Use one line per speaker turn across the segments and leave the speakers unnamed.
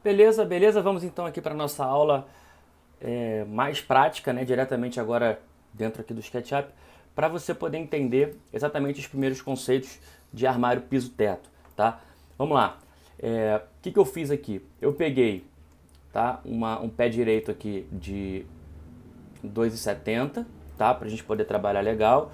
Beleza, beleza. Vamos então aqui para nossa aula mais prática, né? Diretamente agora dentro aqui do SketchUp, para você poder entender exatamente os primeiros conceitos de armário piso-teto, tá? Vamos lá. O que eu fiz aqui? Eu peguei, tá? Um pé direito aqui de 2,70, tá? Para a gente poder trabalhar legal.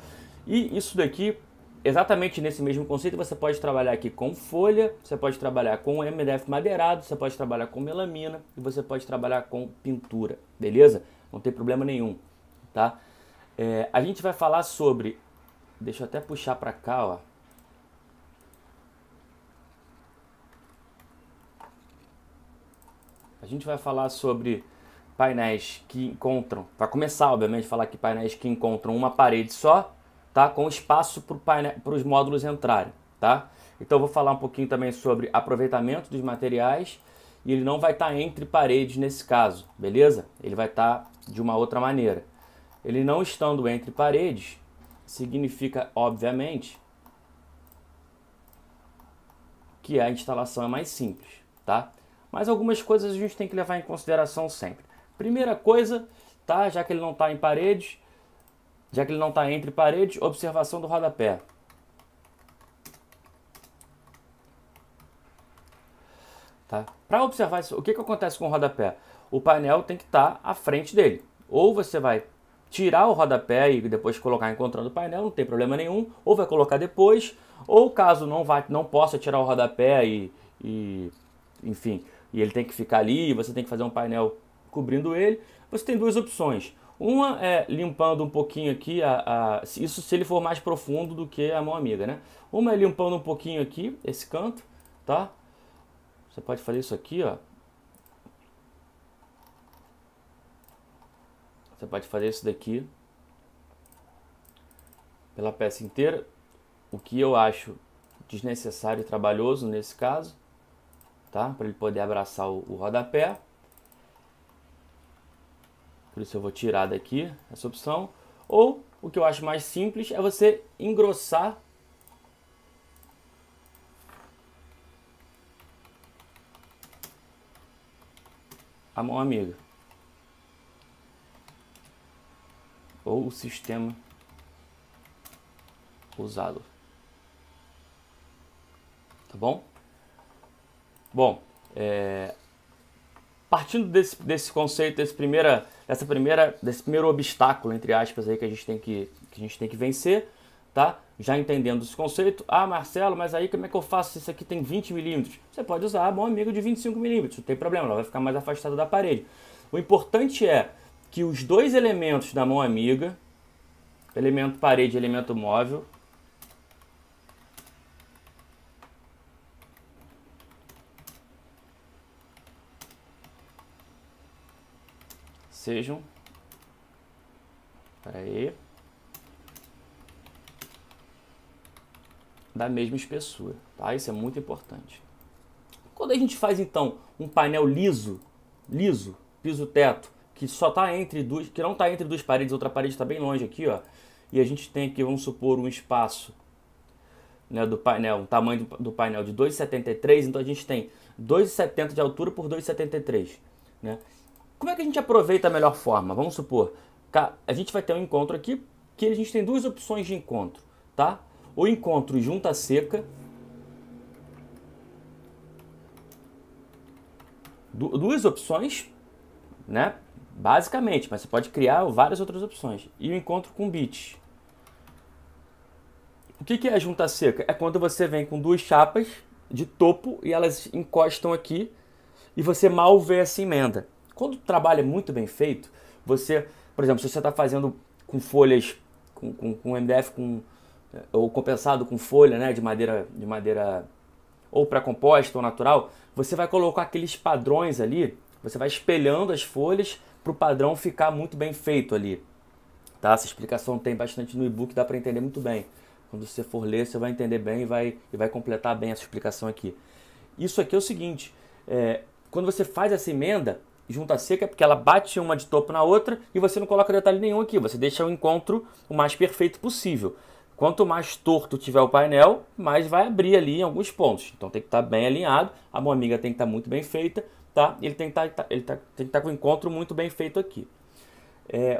E isso daqui, exatamente nesse mesmo conceito, você pode trabalhar aqui com folha, você pode trabalhar com MDF madeirado, você pode trabalhar com melamina e você pode trabalhar com pintura, beleza? Não tem problema nenhum, tá? A gente vai falar sobre, deixa eu até puxar para cá, ó. A gente vai falar sobre painéis que encontram, para começar, obviamente, falar que painéis que encontram uma parede só, tá? Com espaço para os módulos entrarem, tá? Então eu vou falar um pouquinho também sobre aproveitamento dos materiais e ele não vai estar entre paredes nesse caso, beleza? Ele vai estar de uma outra maneira. Ele não estando entre paredes significa, obviamente, que a instalação é mais simples, tá? Mas algumas coisas a gente tem que levar em consideração sempre. Primeira coisa, tá? Já que ele não está em paredes, já que ele não está entre paredes, observação do rodapé. Tá? Para observar isso, o que acontece com o rodapé? O painel tem que estar à frente dele. Ou você vai tirar o rodapé e depois colocar encontrando o painel, não tem problema nenhum. Ou vai colocar depois. Ou caso não possa tirar o rodapé enfim, e ele tem que ficar ali, você tem que fazer um painel cobrindo ele, você tem duas opções. Uma é limpando um pouquinho aqui, isso se ele for mais profundo do que a mão amiga, né? Uma é limpando um pouquinho aqui, esse canto, tá? Você pode fazer isso aqui, ó. Você pode fazer isso daqui pela peça inteira, o que eu acho desnecessário e trabalhoso nesse caso, tá? Para ele poder abraçar o rodapé. Por isso eu vou tirar daqui essa opção. Ou o que eu acho mais simples é você engrossar a mão amiga. Ou o sistema usado. Tá bom? Bom, partindo desse conceito, desse primeiro obstáculo, entre aspas, aí que a gente tem que vencer, tá? Já entendendo esse conceito. Ah, Marcelo, mas aí como é que eu faço se isso aqui tem 20 milímetros? Você pode usar a mão amiga de 25 milímetros, não tem problema, ela vai ficar mais afastada da parede. O importante é que os dois elementos da mão amiga, elemento parede e elemento móvel, sejam, da mesma espessura, tá? Isso é muito importante. Quando a gente faz então um painel liso, piso-teto, que só tá que não está entre duas paredes, outra parede está bem longe aqui, ó, e a gente tem aqui, vamos supor, um espaço, né, do painel, um tamanho do painel de 2,73, então a gente tem 2,70 de altura por 2,73, né? Como é que a gente aproveita a melhor forma? Vamos supor, a gente vai ter um encontro aqui, que a gente tem duas opções de encontro, tá? O encontro junta seca, duas opções, né? Basicamente, mas você pode criar várias outras opções. E o encontro com bits. O que é a junta seca? É quando você vem com duas chapas de topo e elas encostam aqui e você mal vê essa emenda. Quando o trabalho é muito bem feito, você, por exemplo, se você está fazendo com folhas, com MDF ou compensado com folha, né, de madeira ou pré-composta ou natural, você vai colocar aqueles padrões ali, você vai espelhando as folhas para o padrão ficar muito bem feito ali. Tá? Essa explicação tem bastante no e-book, dá para entender muito bem. Quando você for ler, você vai entender bem e vai completar bem essa explicação aqui. Isso aqui é o seguinte, quando você faz essa emenda, junta seca, é porque ela bate uma de topo na outra e você não coloca detalhe nenhum aqui, você deixa o encontro o mais perfeito possível. Quanto mais torto tiver o painel, mais vai abrir ali em alguns pontos. Então tem que estar bem alinhado, a mão amiga tem que estar muito bem feita, tá? Ele tem que estar com o encontro muito bem feito aqui.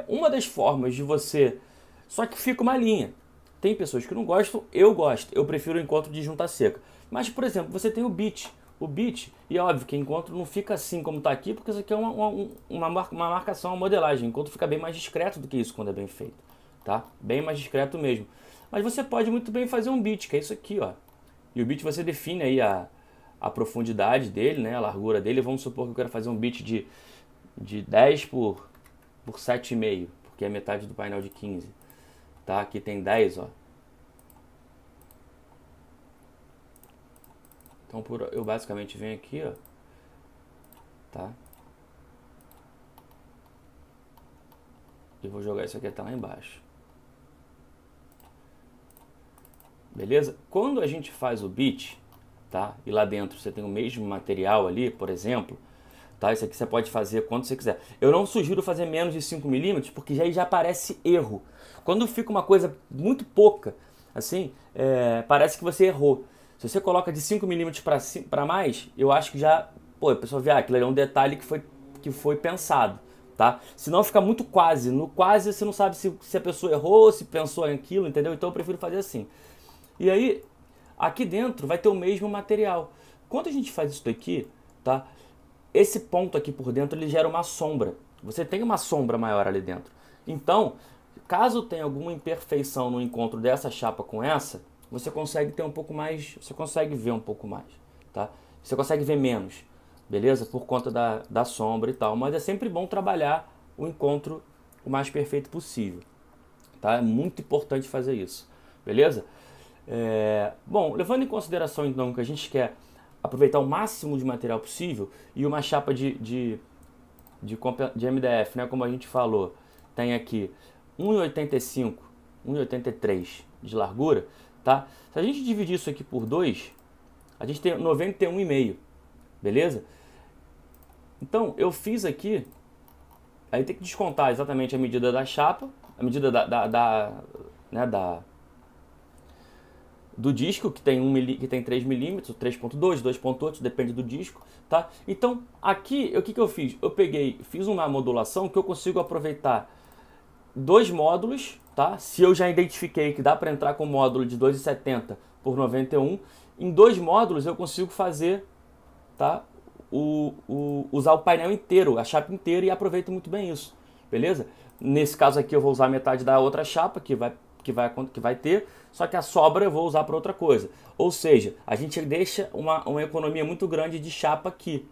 Uma das formas de você... Só que fica uma linha. Tem pessoas que não gostam, eu gosto. Eu prefiro o encontro de junta seca. Mas, por exemplo, você tem o beat. O beat, e é óbvio que o encontro não fica assim como está aqui, porque isso aqui é uma marcação, uma modelagem. O encontro fica bem mais discreto do que isso quando é bem feito. Tá? Bem mais discreto mesmo. Mas você pode muito bem fazer um beat, que é isso aqui, ó. E o beat você define aí a profundidade dele, né? A largura dele. Vamos supor que eu quero fazer um beat de 10 por 7,5, porque é metade do painel de 15. Tá? Aqui tem 10, ó. Então eu basicamente venho aqui, ó. Tá? E vou jogar isso aqui até lá embaixo. Beleza? Quando a gente faz o beat, tá? E lá dentro você tem o mesmo material ali, por exemplo, tá? Isso aqui você pode fazer quando você quiser. Eu não sugiro fazer menos de 5 milímetros, porque aí já aparece erro. Quando fica uma coisa muito pouca, assim, parece que você errou. Se você coloca de 5 milímetros para mais, eu acho que já... Pô, a pessoa vê, aquilo ali é um detalhe que foi pensado, tá? Senão fica muito quase. No quase você não sabe se a pessoa errou, se pensou em aquilo, entendeu? Então eu prefiro fazer assim. E aí, aqui dentro vai ter o mesmo material. Quando a gente faz isso daqui, tá? Esse ponto aqui por dentro, ele gera uma sombra. Você tem uma sombra maior ali dentro. Então, caso tenha alguma imperfeição no encontro dessa chapa com essa, você consegue ter um pouco mais, você consegue ver um pouco mais, tá? Você consegue ver menos, beleza? Por conta da sombra e tal. Mas é sempre bom trabalhar o encontro o mais perfeito possível, tá? É muito importante fazer isso, beleza? Bom, levando em consideração então que a gente quer aproveitar o máximo de material possível e uma chapa de MDF, né, como a gente falou, tem aqui 1,85, 1,83 de largura, tá? Se a gente dividir isso aqui por 2, a gente tem 91,5, beleza? Então eu fiz aqui, aí tem que descontar exatamente a medida da chapa, a medida do disco, que tem 3 milímetros, 3.2, 2.8, depende do disco, tá? Então, aqui, o que eu fiz? Eu fiz uma modulação que eu consigo aproveitar 2 módulos, tá? Se eu já identifiquei que dá para entrar com módulo de 2,70 por 91, em 2 módulos eu consigo fazer, tá? Usar o painel inteiro, a chapa inteira, e aproveito muito bem isso, beleza? Nesse caso aqui eu vou usar metade da outra chapa, que vai ter, só que a sobra eu vou usar para outra coisa. Ou seja, a gente deixa uma economia muito grande de chapa aqui,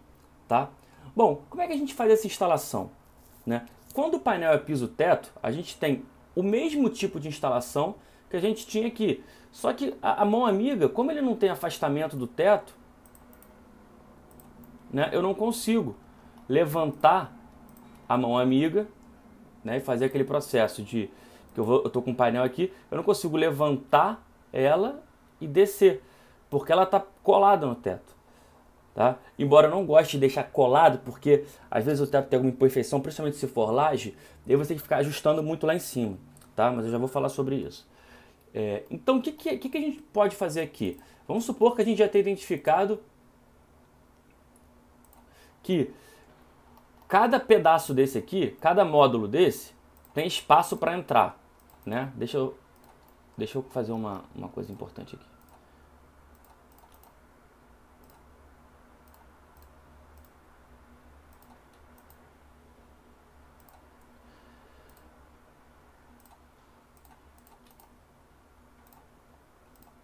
tá? Bom, como é que a gente faz essa instalação, né? Quando o painel é piso-teto, a gente tem o mesmo tipo de instalação que a gente tinha aqui. Só que a mão amiga, como ele não tem afastamento do teto, né, eu não consigo levantar a mão amiga, né, e fazer aquele processo de... eu estou com o painel aqui, eu não consigo levantar ela e descer, porque ela está colada no teto, tá? Embora eu não goste de deixar colado, porque às vezes o teto tem alguma imperfeição, principalmente se for laje, aí você tem que ficar ajustando muito lá em cima, tá? Mas eu já vou falar sobre isso. Então o que a gente pode fazer aqui? Vamos supor que a gente já tenha identificado que cada pedaço desse aqui, cada módulo desse, tem espaço para entrar, né? Deixa eu fazer uma coisa importante aqui.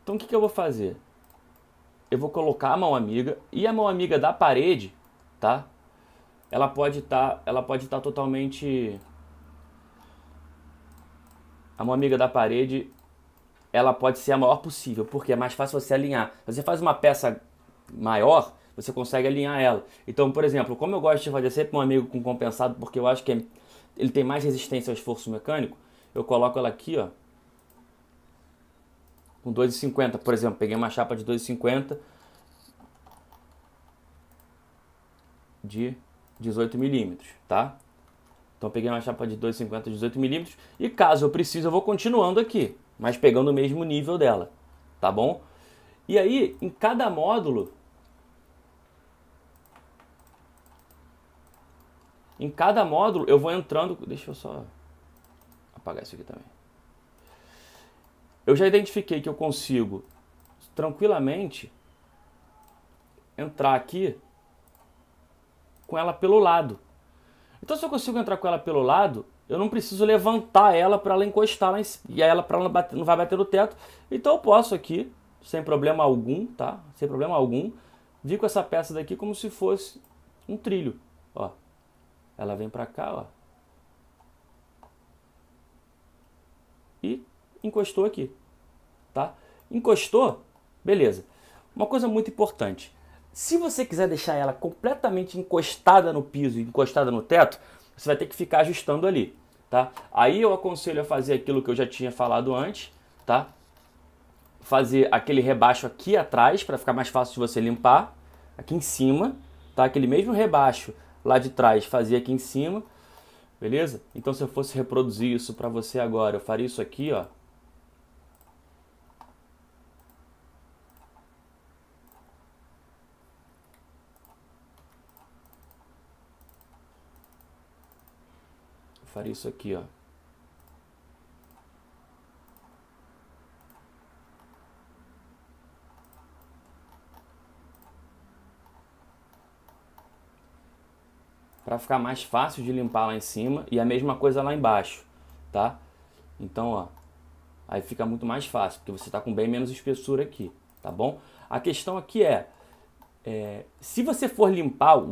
Então o que eu vou fazer? Eu vou colocar a mão amiga, e a mão amiga da parede, tá? Ela pode estar totalmente... A mão amiga da parede, ela pode ser a maior possível, porque é mais fácil você alinhar. Você faz uma peça maior, você consegue alinhar ela. Então, por exemplo, como eu gosto de fazer sempre um amigo com compensado, porque eu acho que ele tem mais resistência ao esforço mecânico, eu coloco ela aqui, ó, com 2,50, por exemplo. Peguei uma chapa de 2,50 de 18 milímetros, tá? Então peguei uma chapa de 2,50 de 18 milímetros, e caso eu precise, eu vou continuando aqui, mas pegando o mesmo nível dela, tá bom? E aí, em cada módulo, eu vou entrando... Deixa eu só apagar isso aqui também. Eu já identifiquei que eu consigo tranquilamente entrar aqui com ela pelo lado. Então, se eu consigo entrar com ela pelo lado, eu não preciso levantar ela para ela encostar lá em cima, e ela para ela não vai bater no teto. Então eu posso aqui, sem problema algum, tá? Sem problema algum, vir com essa peça daqui como se fosse um trilho, ó. Ela vem para cá, ó. E encostou aqui, tá? Encostou, beleza. Uma coisa muito importante. Se você quiser deixar ela completamente encostada no piso, encostada no teto, você vai ter que ficar ajustando ali, tá? Aí eu aconselho a fazer aquilo que eu já tinha falado antes, tá? Fazer aquele rebaixo aqui atrás, para ficar mais fácil de você limpar, aqui em cima, tá? Aquele mesmo rebaixo lá de trás, fazer aqui em cima, beleza? Então se eu fosse reproduzir isso para você agora, eu faria isso aqui, ó. Faria isso aqui, ó. Para ficar mais fácil de limpar lá em cima e a mesma coisa lá embaixo, tá? Então, ó, aí fica muito mais fácil, porque você está com bem menos espessura aqui, tá bom? A questão aqui se você for limpar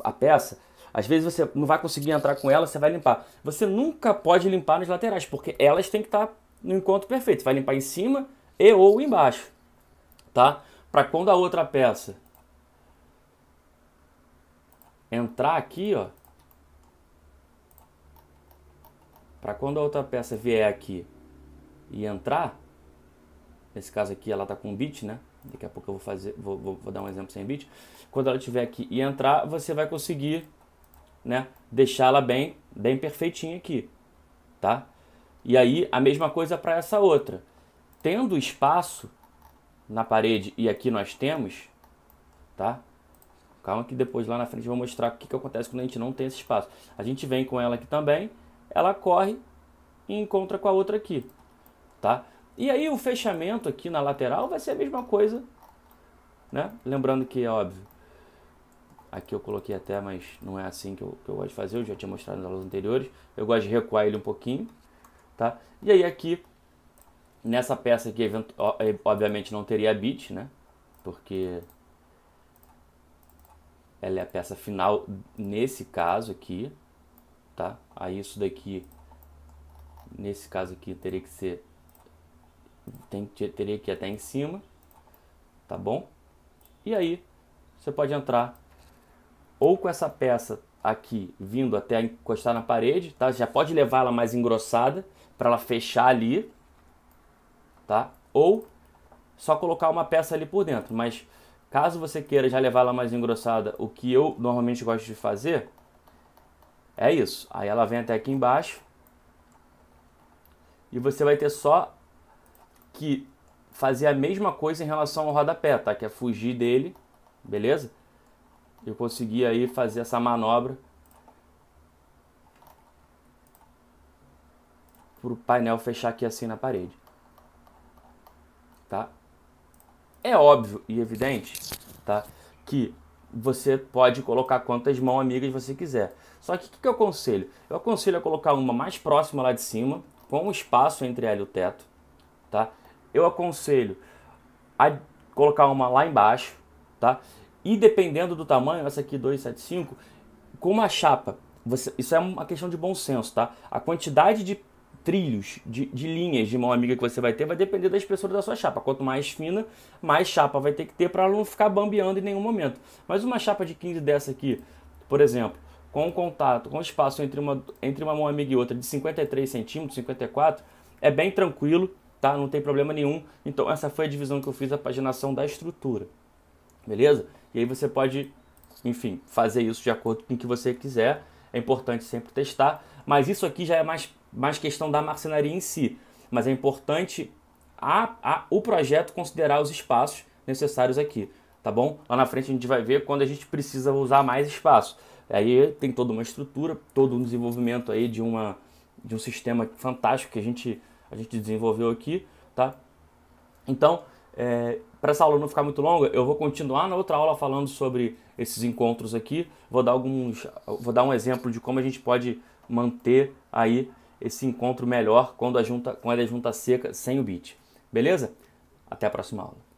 a peça, às vezes você não vai conseguir entrar com ela, você vai limpar. Você nunca pode limpar nas laterais, porque elas têm que estar no encontro perfeito. Você vai limpar em cima e ou embaixo, tá? Para quando a outra peça entrar aqui, ó. Para quando a outra peça vier aqui e entrar, nesse caso aqui ela tá com bit, né? Daqui a pouco eu vou dar um exemplo sem bit. Quando ela estiver aqui e entrar, você vai conseguir, né, deixá-la bem perfeitinha aqui, tá? E aí a mesma coisa para essa outra. Tendo espaço na parede, e aqui nós temos, tá? Calma que depois lá na frente eu vou mostrar o que acontece quando a gente não tem esse espaço. A gente vem com ela aqui também, ela corre e encontra com a outra aqui, tá? E aí o fechamento aqui na lateral vai ser a mesma coisa, né? Lembrando que é óbvio, aqui eu coloquei até, mas não é assim que eu gosto de fazer, eu já tinha mostrado nas aulas anteriores. Eu gosto de recuar ele um pouquinho, tá? E aí aqui, nessa peça aqui, obviamente não teria bit, né? Porque ela é a peça final nesse caso aqui, tá? Aí isso daqui, nesse caso aqui, teria que ser, teria que ir até em cima, tá bom? E aí, você pode entrar ou com essa peça aqui, vindo até encostar na parede, tá? Já pode levar ela mais engrossada, para ela fechar ali, tá? Ou só colocar uma peça ali por dentro, mas caso você queira já levar ela mais engrossada, o que eu normalmente gosto de fazer é isso. Aí ela vem até aqui embaixo e você vai ter só que fazer a mesma coisa em relação ao rodapé, tá? Que é fugir dele, beleza? Eu consegui aí fazer essa manobra para o painel fechar aqui assim na parede, tá? É óbvio e evidente, tá, que você pode colocar quantas mãos amigas você quiser. Só que o que eu aconselho? Eu aconselho a colocar uma mais próxima lá de cima, com um espaço entre ela e o teto, tá? Eu aconselho a colocar uma lá embaixo, tá? E dependendo do tamanho, essa aqui 275, com uma chapa, isso é uma questão de bom senso, tá? A quantidade de trilhos, de linhas de mão amiga que você vai ter vai depender da espessura da sua chapa. Quanto mais fina, mais chapa vai ter que ter para ela não ficar bambeando em nenhum momento. Mas uma chapa de 15 dessa aqui, por exemplo, com um contato, com espaço entre uma mão amiga e outra de 53 centímetros, 54, é bem tranquilo, tá? Não tem problema nenhum. Então essa foi a divisão que eu fiz, a paginação da estrutura, beleza? E aí você pode, enfim, fazer isso de acordo com o que você quiser. É importante sempre testar, mas isso aqui já é mais questão da marcenaria em si. mas é importante o projeto considerar os espaços necessários aqui, tá bom? Lá na frente a gente vai ver quando a gente precisa usar mais espaço. Aí tem toda uma estrutura, todo um desenvolvimento aí de um sistema fantástico que a gente desenvolveu aqui, tá? Então, para essa aula não ficar muito longa, eu vou continuar na outra aula falando sobre esses encontros aqui. Vou dar um exemplo de como a gente pode manter aí esse encontro melhor quando a junta seca sem o bit. Beleza? Até a próxima aula.